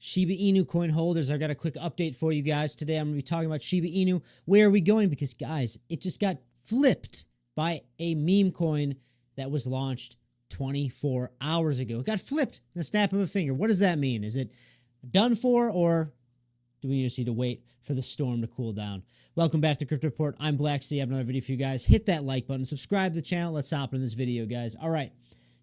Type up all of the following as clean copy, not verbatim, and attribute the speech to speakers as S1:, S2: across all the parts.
S1: Shiba Inu coin holders, I've got a quick update for you guys. Today I'm going to be talking about Shiba Inu. Where are we going? Because, guys, it just got flipped by a meme coin that was launched 24 hours ago. It got flipped in a snap of a finger. What does that mean? Is it done for, or do we just need to wait for the storm to cool down? Welcome back to the Crypto Report. I'm Blacksea. I have another video for you guys. Hit that like button. Subscribe to the channel. Let's hop in this video, guys. All right.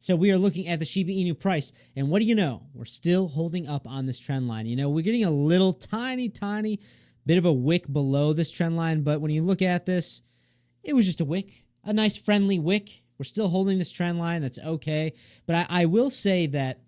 S1: So we are looking at the Shiba Inu price, and what do you know? We're still holding up on this trend line. You know, we're getting a little tiny bit of a wick below this trend line, but when you look at this, it was just a wick, a nice friendly wick. We're still holding this trend line. That's okay, but I will say that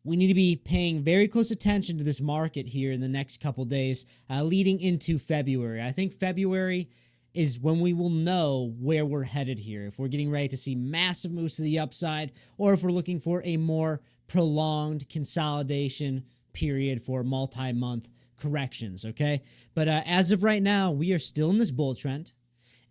S1: we need to be paying very close attention to this market here in the next couple days, leading into February. I think February is when we will know where we're headed here, if we're getting ready to see massive moves to the upside, or if we're looking for a more prolonged consolidation period for multi-month corrections, okay? But as of right now, we are still in this bull trend,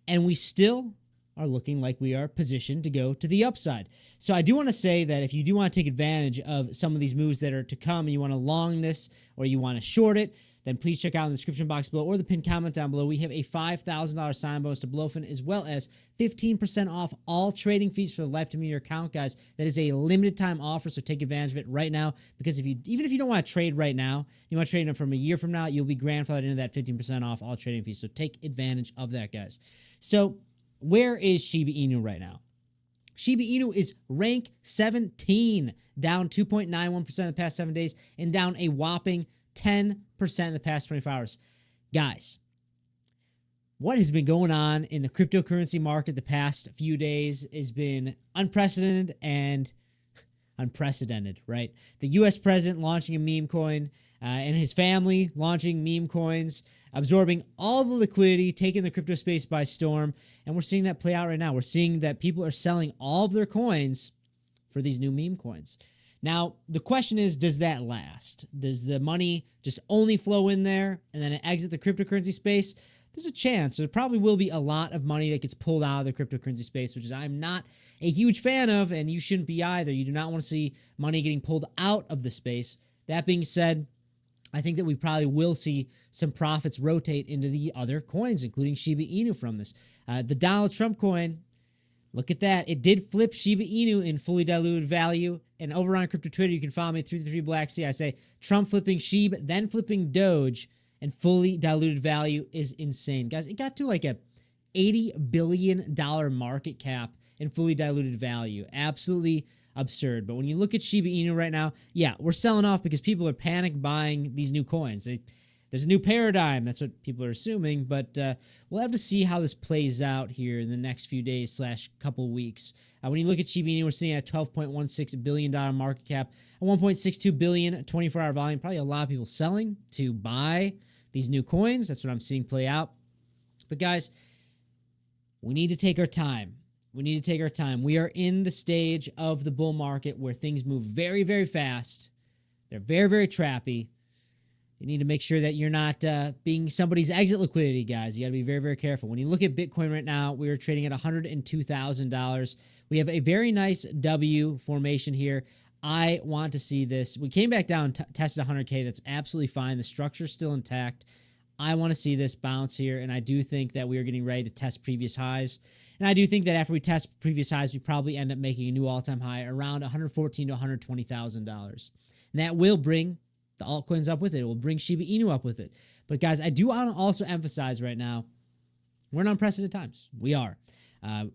S1: and we still are looking like we are positioned to go to the upside. So I do want to say that if you do want to take advantage of some of these moves that are to come, and you want to long this or you want to short it, then please check out in the description box below or the pinned comment down below. We have a $5,000 sign bonus to Blowfin, as well as 15% off all trading fees for the lifetime of your account, guys. That is a limited time offer, so take advantage of it right now, because even if you don't want to trade right now, you want to trade them from a year from now, you'll be grandfathered into that 15% off all trading fees. So take advantage of that, guys. So where is Shiba Inu right now? Shiba Inu is rank 17, down 2.91% in the past 7 days, and down a whopping 10% in the past 24 hours. Guys, what has been going on in the cryptocurrency market the past few days has been unprecedented and unprecedented, right? The U.S. president launching a meme coin, and his family launching meme coins, absorbing all the liquidity, taking the crypto space by storm, and we're seeing that play out right now. We're seeing that people are selling all of their coins for these new meme coins. Now, the question is, does that last? Does the money just only flow in there and then it exit the cryptocurrency space? There's a chance. There probably will be a lot of money that gets pulled out of the cryptocurrency space, which is I'm not a huge fan of, and you shouldn't be either. You do not want to see money getting pulled out of the space. That being said, I think that we probably will see some profits rotate into the other coins, including Shiba Inu from this. The Donald Trump coin, look at that. It did flip Shiba Inu in fully diluted value. And over on Crypto Twitter, you can follow me, 333Blacksea. I say Trump flipping SHIB, then flipping Doge, and fully diluted value is insane. Guys, it got to like a $80 billion market cap in fully diluted value. Absolutely absurd. But when you look at Shiba Inu right now, yeah, we're selling off because people are panic buying these new coins. There's a new paradigm. That's what people are assuming, but we'll have to see how this plays out here in the next few days / couple weeks. When you look at Shiba Inu, we're sitting at a $12.16 billion market cap, a $1.62 billion 24-hour volume. Probably a lot of people selling to buy these new coins. That's what I'm seeing play out. But guys, we need to take our time. We need to take our time. We are in the stage of the bull market where things move very, very fast. They're very, very trappy. You need to make sure that you're not being somebody's exit liquidity, guys. You got to be very, very careful. When you look at Bitcoin right now, we are trading at $102,000. We have a very nice W formation here. I want to see this. We came back down, tested 100K. That's absolutely fine. The structure's still intact. I want to see this bounce here, and I do think that we are getting ready to test previous highs. And I do think that after we test previous highs, we probably end up making a new all-time high around $114,000 to $120,000. And that will bring the altcoins up with it. It will bring Shiba Inu up with it. But guys, I do want to also emphasize right now, we're in unprecedented times. We are.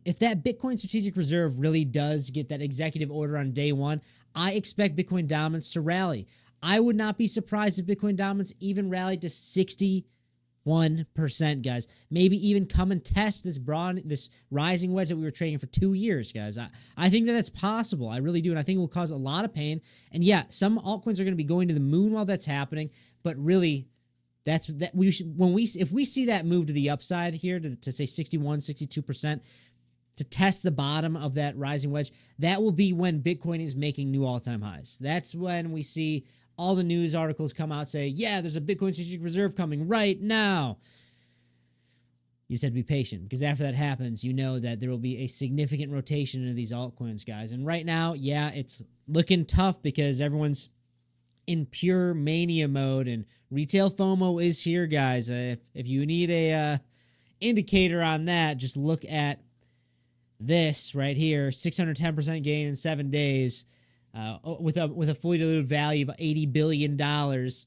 S1: If that Bitcoin strategic reserve really does get that executive order on day one, I expect Bitcoin dominance to rally. I would not be surprised if Bitcoin dominance even rallied to 61%, guys. Maybe even come and test this rising wedge that we were trading for 2 years, guys. I think that that's possible. I really do, and I think it will cause a lot of pain. And yeah, some altcoins are going to be going to the moon while that's happening, but really, if we see that move to the upside here to say 61, 62%, to test the bottom of that rising wedge, that will be when Bitcoin is making new all-time highs. That's when we see all the news articles come out say, yeah, there's a Bitcoin strategic reserve coming right now. You just have to be patient, because after that happens, you know that there will be a significant rotation into these altcoins, guys. And right now, yeah, it's looking tough because everyone's in pure mania mode, and retail FOMO is here, guys. If you need a indicator on that, just look at this right here, 610% gain in 7 days, with a fully diluted value of $80 billion. It's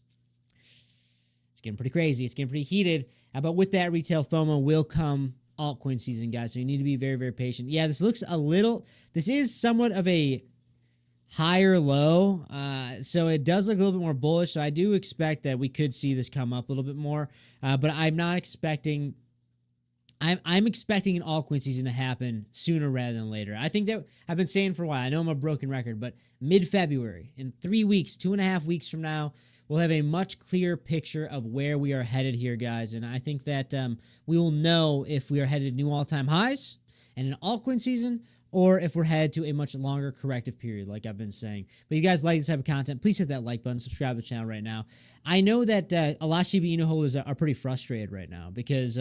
S1: getting pretty crazy. It's getting pretty heated. But with that retail FOMO will come altcoin season, guys. So you need to be very, very patient. Yeah, this is somewhat of a higher low. So it does look a little bit more bullish. So I do expect that we could see this come up a little bit more. But I'm not expecting... I'm expecting an altcoin season to happen sooner rather than later. I think that I've been saying for a while. I know I'm a broken record, but mid-February, in 3 weeks, 2.5 weeks from now, we'll have a much clearer picture of where we are headed here, guys. And I think that we will know if we are headed to new all-time highs and an altcoin season, or if we're headed to a much longer corrective period, like I've been saying. But if you guys like this type of content, please hit that like button, subscribe to the channel right now. I know that a lot of Shiba Inu holders are pretty frustrated right now because...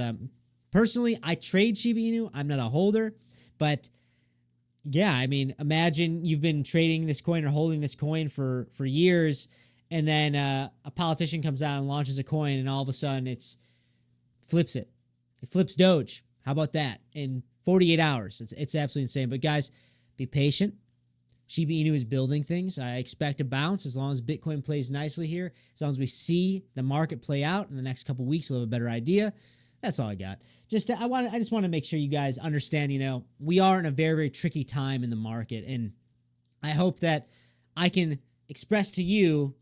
S1: personally, I trade Shiba Inu. I'm not a holder, but yeah, I mean, imagine you've been trading this coin or holding this coin for years, and then a politician comes out and launches a coin, and all of a sudden it flips Doge. How about that? In 48 hours. It's absolutely insane. But guys, be patient. Shiba Inu is building things. I expect a bounce as long as Bitcoin plays nicely here. As long as we see the market play out in the next couple weeks, we'll have a better idea. That's all I got. I just want to make sure you guys understand, we are in a very, very tricky time in the market, and I hope that I can express to you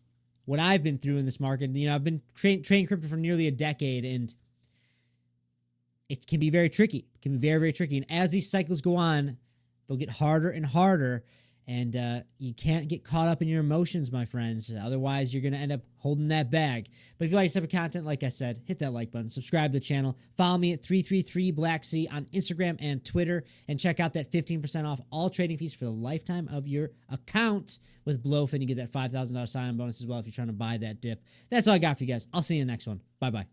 S1: what I've been through in this market. I've been trading crypto for nearly a decade, and it can be very tricky. It can be very, very tricky. And as these cycles go on, they'll get harder and harder, and you can't get caught up in your emotions, my friends. Otherwise, you're going to end up holding that bag. But if you like this type of content, like I said, hit that like button, subscribe to the channel, follow me at 333blackc on Instagram and Twitter, and check out that 15% off all trading fees for the lifetime of your account with Blowfin. You get that $5,000 sign-on bonus as well if you're trying to buy that dip. That's all I got for you guys. I'll see you in the next one. Bye-bye.